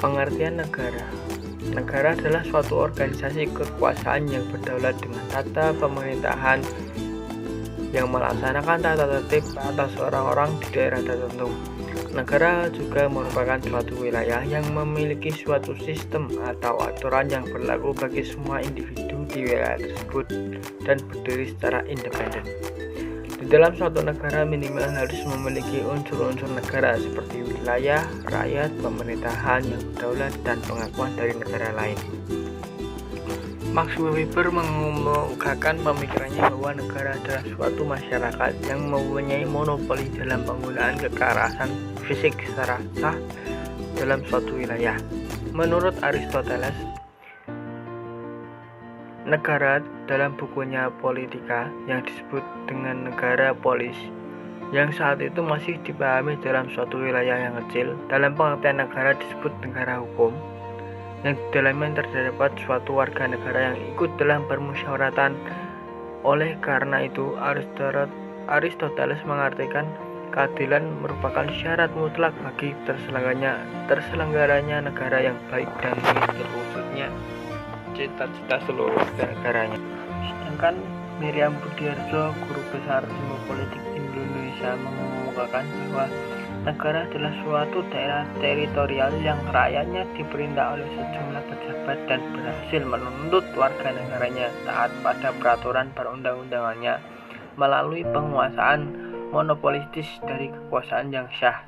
Pengertian negara. Negara adalah suatu organisasi kekuasaan yang berdaulat dengan tata pemerintahan yang melaksanakan tata tertib atas orang-orang di daerah tertentu. Negara juga merupakan suatu wilayah yang memiliki suatu sistem atau aturan yang berlaku bagi semua individu di wilayah tersebut dan berdiri secara independen. Di dalam suatu negara minimal harus memiliki unsur-unsur negara seperti wilayah, rakyat, pemerintahan yang berdaulat, dan pengakuan dari negara lain. Max Weber mengemukakan pemikirannya bahwa negara adalah suatu masyarakat yang mempunyai monopoli dalam penggunaan kekerasan fisik secara sah dalam suatu wilayah. Menurut Aristoteles, negara dalam bukunya Politika yang disebut dengan negara polis, yang saat itu masih dipahami dalam suatu wilayah yang kecil. Dalam pengertian negara disebut negara hukum, yang di dalamnya terdapat suatu warga negara yang ikut dalam permusyawaratan. Oleh karena itu, Aristoteles mengartikan keadilan merupakan syarat mutlak bagi terselenggaranya negara yang baik dan terwujudnya cita-cita seluruh negaranya. Sedangkan Miriam Budiarjo, guru besar ilmu politik Indonesia, mengemukakan bahwa negara adalah suatu daerah teritorial yang rakyatnya diperintah oleh sejumlah pejabat dan berhasil menuntut warga negaranya taat pada peraturan perundang-undangannya melalui penguasaan monopolistis dari kekuasaan yang syah.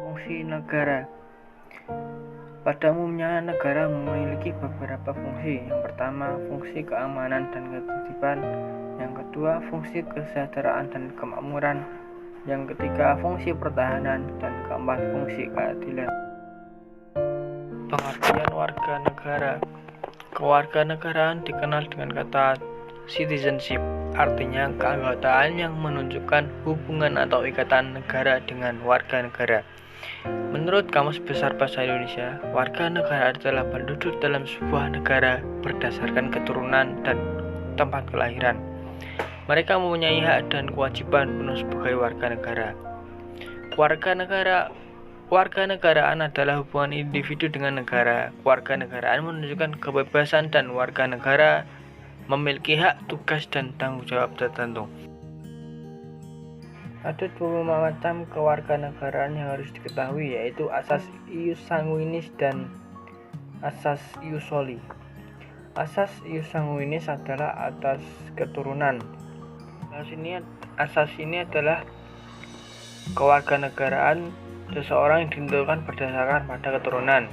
Fungsi negara. Pada umumnya, negara memiliki beberapa fungsi. Yang pertama, fungsi keamanan dan ketertiban. Yang kedua, fungsi kesejahteraan dan kemakmuran. Yang ketiga, fungsi pertahanan. Dan keempat, fungsi keadilan. Pengertian warga negara. Kewarganegaraan dikenal dengan kata citizenship, artinya keanggotaan yang menunjukkan hubungan atau ikatan negara dengan warga negara. Menurut Kamus Besar Bahasa Indonesia, warga negara adalah penduduk dalam sebuah negara berdasarkan keturunan dan tempat kelahiran. Mereka mempunyai hak dan kewajiban penuh sebagai warga negara. Warganegaraan adalah hubungan individu dengan negara. Warganegaraan menunjukkan kebebasan dan warga negara memiliki hak, tugas, dan tanggung jawab tertentu. Ada dua macam kewarganegaraan yang harus diketahui, yaitu asas ius sanguinis dan asas ius soli. Asas ius sanguinis adalah atas keturunan. Asas ini adalah kewarganegaraan seseorang yang ditentukan berdasarkan pada keturunan.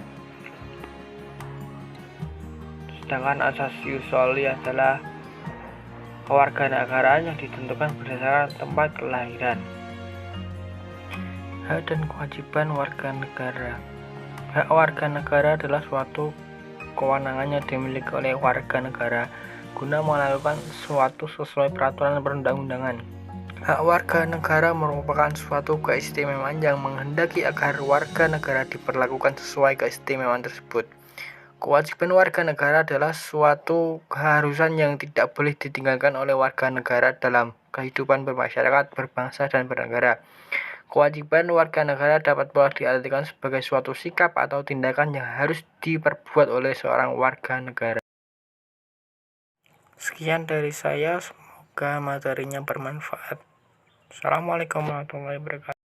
Sedangkan asas ius soli adalah kewarganegaraan yang ditentukan berdasarkan tempat kelahiran. Hak dan kewajiban warga negara. Hak warga negara adalah suatu kewenangan yang dimiliki oleh warga negara guna melakukan sesuatu sesuai peraturan perundang-undangan. Hak warga negara merupakan suatu keistimewaan yang menghendaki agar warga negara diperlakukan sesuai keistimewaan tersebut. Kewajiban warga negara adalah suatu keharusan yang tidak boleh ditinggalkan oleh warga negara dalam kehidupan bermasyarakat, berbangsa, dan bernegara. Kewajiban warga negara dapat pula diartikan sebagai suatu sikap atau tindakan yang harus diperbuat oleh seorang warga negara. Sekian dari saya, semoga materinya bermanfaat. Assalamualaikum warahmatullahi wabarakatuh.